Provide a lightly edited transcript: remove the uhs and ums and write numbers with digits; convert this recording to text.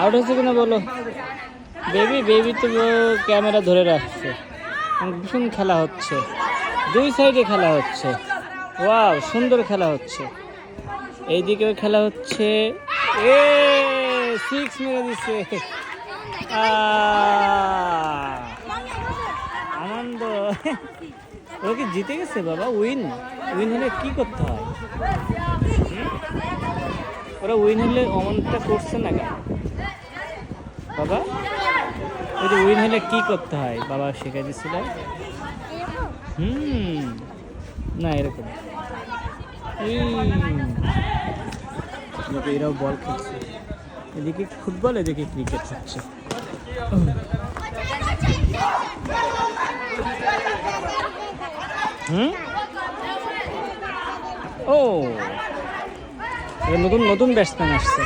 Out হয়েছে কিনা বলো। বেবি তো ক্যামেরা ধরে রাখছে। ভীষণ খেলা হচ্ছে, দুই সাইডে খেলা হচ্ছে। ওয়াও, সুন্দর খেলা হচ্ছে। এইদিকেও খেলা হচ্ছে। এ 6 মেরে দিচ্ছে। আনন্দ। ওরা কি জিতে গেছে বাবা? উইন হলে কি করতে হয়? ওরা উইন হলে অমনটা করছে না কেন বাবা? ওই যে উইন হলে কি করতে হয় বাবা শিখে দিচ্ছিল। না এরকম। এরাও বল খেলছে, এদিকে ফুটবল এদিকে ক্রিকেট হচ্ছে। ও, নতুন ব্যাটসম্যান আসছে।